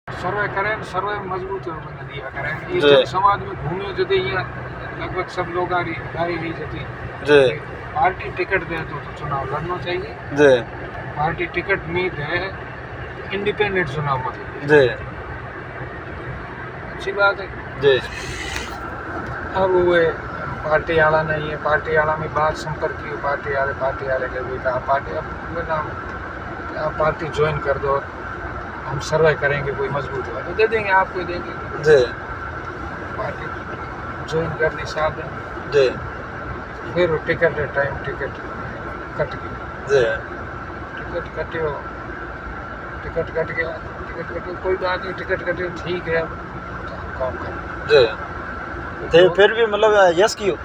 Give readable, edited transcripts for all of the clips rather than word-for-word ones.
सर्वे करें, सर्वे मजबूत बना दिया करें। ये जी। जो समाज में घूमियो जदे यहाँ लगभग सब लोग आ रही जती जी पार्टी टिकट दे तो चुनाव लड़ना चाहिए। जी पार्टी टिकट नहीं दे इंडिपेंडेंट चुनाव मतलब जी अच्छी बात है। जी अब वो पार्टी वाला नहीं है, पार्टी वाला में बात संपर्क की पार्टी वाले के भी कहा पार्टी अब आप पार्टी ज्वाइन कर दो, हम सर्वे करेंगे, कोई मजबूत है तो दे देंगे, आपको ही देंगे। जी पार्टी ज्वाइन कर ली साथ में, जी फिर वो टिकट टाइम टिकट कट गई, जी टिकट कटियो, टिकट कट गया, टिकट कटियो कोई बात नहीं, टिकट कटियो ठीक है, अब काम कर। जी तो फिर भी मतलब यस क्यों?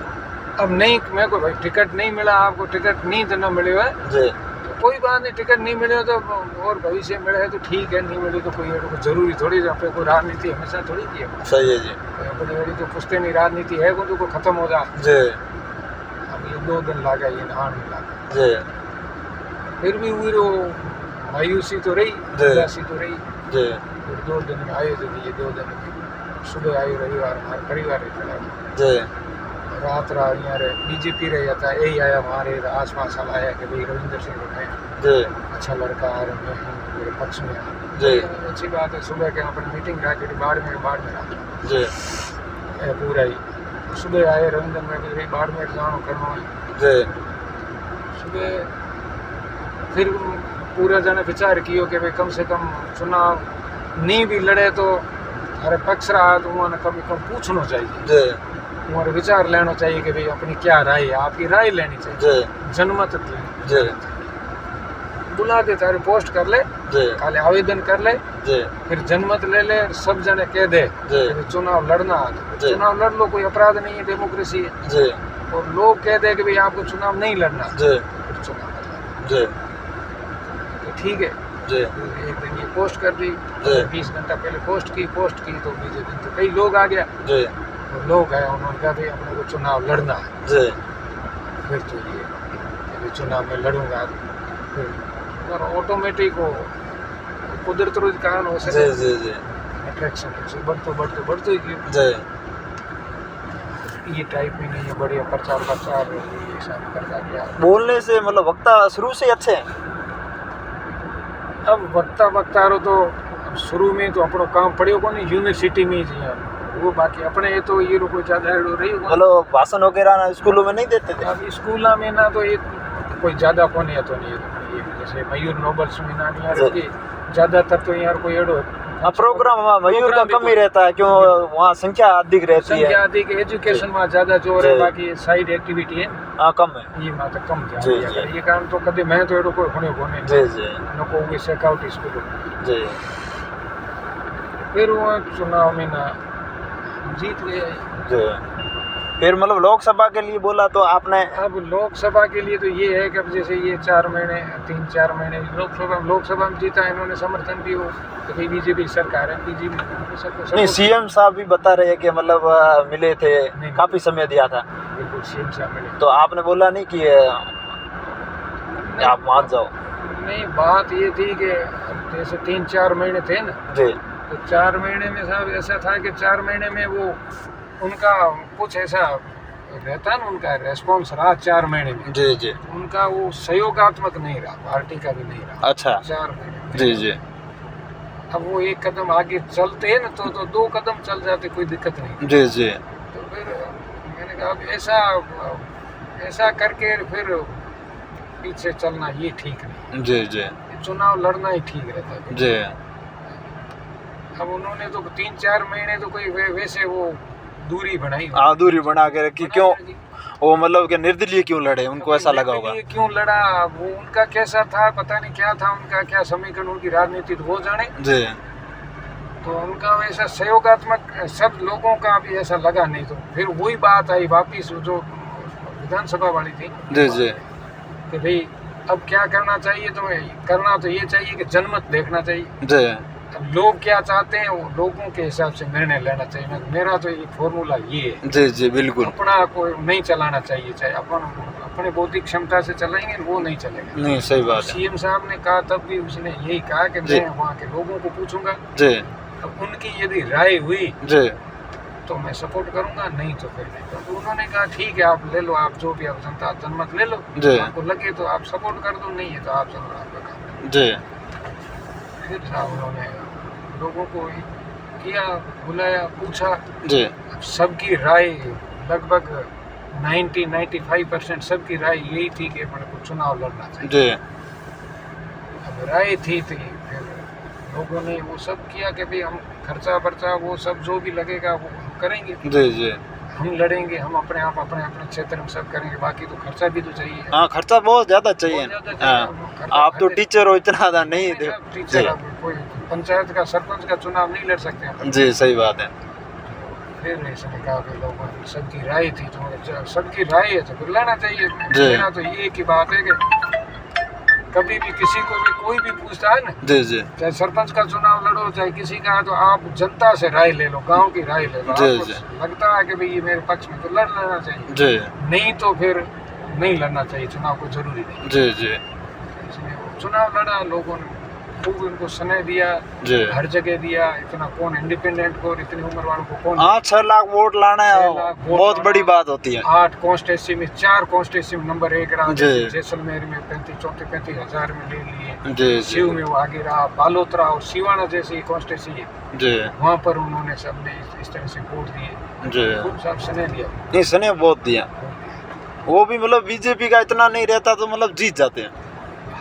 अब नहीं, मेरे को भाई टिकट नहीं मिला, आपको टिकट नहीं देना मिले हुआ जी तो कोई बात नहीं, टिकट नहीं मिले तो और भविष्य मिले है तो ठीक है, नहीं मिले तो कोई जरूरी थोड़ी अपने को राजनीति हमेशा थोड़ी की है। सही है जी। अपनी बड़ी तो पुश्ते नहीं राजनीति है को खत्म हो जाए। जी अब ये 2 दिन लगा, ये नहान में लगा, जी फिर भी वो मायूसी तो रही, जी। उदासी तो रही। जी फिर 2 दिन में आए थे, ये 2 दिन सुबह आए रविवार, हमारे परिवार ही चला जी रात यहाँ रे बीजेपी रह जाता है, यही आया हमारे आस पास वाला आया कि भाई रविंदर सिंह है जी अच्छा लड़का आ रहे हैं मेरे पक्ष में जी अच्छी बात है। सुबह के अपन मीटिंग रखी बाड़मेर रखा जी पूरा ही सुबह आए रविंदर में भाई बाड़मेर जानो करना है। जी सुबह फिर पूरा जने विचार कियो कि भाई कम से कम चुनाव नहीं भी लड़े तो अरे पक्ष रहा तो उन्होंने कम से कम पूछना चाहिए, जी उन्होंने विचार लेना चाहिए कि भाई अपनी क्या राय है, आपकी राय लेनी चाहिए, जी जनमत जी बुला दे, तारे पोस्ट कर ले, जी खाली आवेदन कर ले, जी फिर जनमत ले ले, सब जने कह दे जी कि चुनाव लड़ना है तो जी। चुनाव लड़ लो, कोई अपराध नहीं है, डेमोक्रेसी है। जी और लोग कह दे कि भाई आपको चुनाव नहीं लड़ना जी फिर चुनाव मत लड़ना। जी तो ठीक है, जी फिर एक दिन ये पोस्ट कर दी, जी। 20 घंटा पहले पोस्ट की तो बीजे दिन तो कई लोग आ गया, जी और लोग आए, उन्होंने कहा भाई अपने को चुनाव लड़ना है। जी फिर तो ये अभी चुनाव में लड़ूंगा, फिर और ऑटोमेटिक हो कुदरत रोज कारण हो जी सके जी जी अट्रैक्शन बढ़ते ही क्यों जी ये टाइप में नहीं है, बढ़िया प्रचार ये सब करता गया। बोलने से मतलब वक्ता शुरू से अच्छे हैं। अब वक्ता रो तो शुरू में तो अपनो काम पड़ियो को नहीं, यूनिवर्सिटी में जी वो, बाकी अपने ये तो ये कोई ज़्यादा रही होगा। मतलब भाषण वगैरह ना स्कूलों में नहीं देते थे? अब स्कूल में ना तो ये कोई ज़्यादा को नहीं है, तो नहीं ये जैसे मयूर नोबल्स में ना नहीं यार कि ज़्यादातर तो यार कोई एडो हाँ प्रोग्राम मयूर का कम ही रहता है, क्यों वहाँ संख्या अधिक रहती है। संख्या अधिक, एजुकेशन में ज़्यादा जोर है, जी। बाकी साइड एक्टिविटी है हाँ कम है। ये मात्र कम ध्यान जी, दिया जी। करे। ये काम तो कभी मैं तो एडो कोई होने को नहीं जी जी नको हुए सेकाउट स्कूल। जी फिर वो चुनाव में ना जीत गए। जी फिर मतलब लोकसभा के लिए बोला तो आपने? अब लोकसभा के लिए तो ये है कि अब जैसे ये 3-4 महीने लोकसभा में जीता, इन्होंने समर्थन भी हो तो भाई बीजेपी सरकार है, बीजेपी नहीं सीएम साहब भी बता रहे हैं कि मतलब मिले थे, नहीं। काफी समय दिया था, बिल्कुल सीएम साहब मिले। तो आपने बोला नहीं कि आप मान जाओ? नहीं, बात ये थी कि जैसे 3-4 महीने थे ना, जी तो 4 महीने में साहब ऐसा था कि 4 महीने में वो उनका कुछ ऐसा रहता ना, उनका रेस्पॉन्स रहा 4 महीने में, जी जी उनका वो सहयोगात्मक नहीं रहा, पार्टी का भी नहीं रहा। अच्छा 4 महीने जी जी अब वो एक कदम आगे चलते हैं ना तो 2 कदम चल जाते, कोई दिक्कत नहीं। जी जी तो फिर मैंने कहा अब ऐसा करके फिर पीछे चलना ये ठीक नहीं, जी जी चुनाव लड़ना ही ठीक रहता है। जी अब उन्होंने तो 3-4 महीने तो कोई वैसे वो दूरी बनाई, हाँ दूरी बना के रखी, क्यों वो मतलब कि निर्दलीय क्यों लड़े, उनको ऐसा लगा होगा। ये क्यों लड़ा, वो उनका कैसा था पता नहीं, क्या था उनका, क्या समीकरण उनकी राजनीति तो वो जाने। जी तो उनका वैसा सहयोगात्मक सब लोगों का भी ऐसा लगा नहीं, तो फिर वही बात आई वापिस जो विधानसभा वाली थी जी जी कि भाई अब क्या करना चाहिए, तो करना तो ये चाहिए कि जनमत देखना चाहिए। जी अब लोग क्या चाहते हैं वो लोगों के हिसाब से निर्णय लेना चाहिए। मेरा तो ये फॉर्मूला ये है। जी जी बिल्कुल। अपना कोई नहीं चलाना चाहिए, चाहे अपन अपने बौद्धिक क्षमता से चलाएंगे वो नहीं चलेगा। नहीं सही बात है। सीएम साहब ने कहा तब भी उसने यही कहा कि जी। मैं वहाँ के लोगों को पूछूंगा, जी अब उनकी यदि राय हुई जी तो मैं सपोर्ट करूंगा, नहीं तो फिर नहीं। तो उन्होंने कहा ठीक है आप ले लो, आप जो भी आप जनता जनमत ले लो, जी। आपको लगे तो आप सपोर्ट कर दो, नहीं है तो आप चलो आपका काम है। जी फिर साहब उन्होंने लोगों को किया, बुलाया, पूछा। जी सबकी राय लगभग 90-95% सबकी राय यही थी कि अपने को चुनाव लड़ना चाहिए। जी अब राय थी तो फिर लोगों ने वो सब किया कि भाई हम खर्चा बर्चा वो सब जो भी लगेगा वो हम करेंगे, जी जी। हम लड़ेंगे, हम अपने आप अपने अपने क्षेत्र में सब करेंगे, बाकी तो खर्चा भी तो चाहिए। हाँ खर्चा बहुत ज़्यादा चाहिए। बहुत ज़्यादा चाहिए। हाँ खर्चा आप तो खाते- टीचर हो, इतना ज़्यादा नहीं दे। टीचर अब कोई पंचायत का सरपंच का चुनाव नहीं लड़ सकते हैं। जी सही बात है। फिर इसने कहा कि लोगों की सबकी राय थी तो सबकी राय है तो फिर लेना चाहिए। जी। मेरा तो ये की बात है कि कभी भी किसी को भी कोई भी पूछता है ना, जी जी चाहे सरपंच का चुनाव लड़ो चाहे किसी का, तो आप जनता से राय ले लो, गांव की राय ले लो। जी, आपको जी। लगता है कि भाई ये मेरे पक्ष में तो लड़ लेना चाहिए, जी नहीं तो फिर नहीं लड़ना चाहिए चुनाव, को जरूरी नहीं। जी जी इसलिए वो चुनाव लड़ा, लोगों ने खूब इनको स्नेह दिया, जी। हर जगह दिया। इतना कौन इंडिपेंडेंट को और इतनी उम्र वालों को कौन, हाँ 6 लाख वोट लाना 6 है, लाख वोट बहुत लाना। बड़ी बात होती है। 8 कॉन्स्टेंसी में 4 कॉन्स्टेंसी में नंबर 1 रहा, जी। जैसलमेर में 35 हज़ार में ले लिए, जी शिव जी में वो आगे रहा, बालोतरा और सिवाना जैसी कॉन्स्टेंसी है जी वहाँ पर उन्होंने सबने इस तरह से वोट दिए, जी। खूब सब स्नेह दिया। नहीं सने बहुत दिया, वो भी मतलब बीजेपी का इतना नहीं रहता तो मतलब जीत जाते हैं।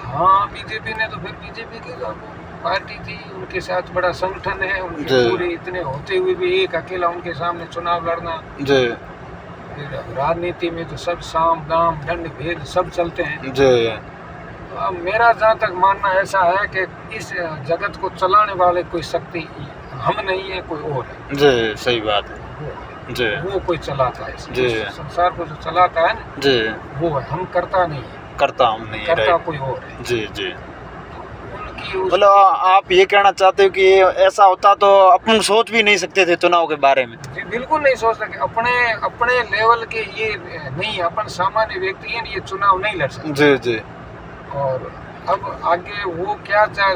हाँ बीजेपी ने तो फिर बीजेपी की जो पार्टी थी उनके साथ बड़ा संगठन है उनके, जी। पूरे इतने होते हुए भी एक अकेला उनके सामने चुनाव लड़ना। जी फिर अब राजनीति में तो सब साम दाम दंड भेद सब चलते हैं। जी अब मेरा जहाँ तक मानना ऐसा है कि इस जगत को चलाने वाले कोई शक्ति हम नहीं है, कोई और है। जी सही बात है। वो जी वो कोई चलाता है इस जी। संसार को, जो चलाता है ना जी वो है, हम करता नहीं है, करता हम नहीं है, करता राइट। कोई और है। जी जी उनकी उस मतलब आप ये कहना चाहते हो कि ऐसा होता तो अपन सोच भी नहीं सकते थे चुनाव के बारे में। जी, बिल्कुल नहीं सोच सके, अपने अपने लेवल के ये नहीं, अपन सामान्य व्यक्ति हैं, ये चुनाव नहीं लड़ सकते। जी जी और अब आगे वो क्या चाहे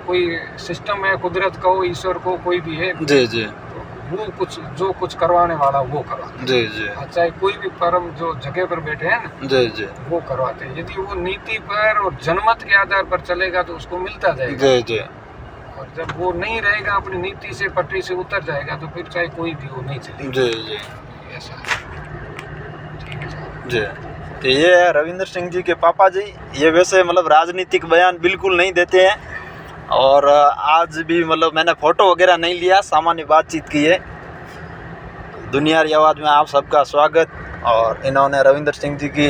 कोई सिस्टम है, कुदरत का हो, ईश्वर को, कोई भी है, जी जी तो वो कुछ जो कुछ करवाने वाला वो करवाते जी जी हैं। चाहे कोई भी परम जो जगह पर बैठे हैं ना जी जी वो करवाते हैं। यदि वो नीति पर और जनमत के आधार पर चलेगा तो उसको मिलता जाएगा, जी जी और जब वो नहीं रहेगा, अपनी नीति से पटरी से उतर जाएगा, तो फिर चाहे कोई भी हो नहीं चलेगा। जी जी ऐसा है। ठीक है साहब। जी। तो ये है रविंद्र सिंह जी के पापा जी। ये वैसे मतलब राजनीतिक बयान बिल्कुल नहीं देते हैं, और आज भी मतलब मैंने फ़ोटो वगैरह नहीं लिया, सामान्य बातचीत की है। दुनियारी आवाज़ में आप सबका स्वागत। और इन्होंने रविंद्र सिंह जी की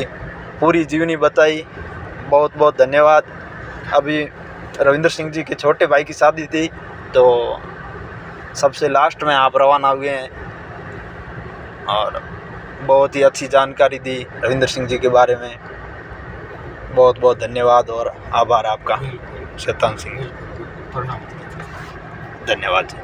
पूरी जीवनी बताई, बहुत बहुत धन्यवाद। अभी रविंद्र सिंह जी के छोटे भाई की शादी थी, तो सबसे लास्ट में आप रवाना हुए हैं, और बहुत ही अच्छी जानकारी दी रविंद्र सिंह जी के बारे में। बहुत बहुत धन्यवाद और आभार आपका बिल्कुल शैतान सिंह। बिल्कुल, प्रणाम। धन्यवाद जी।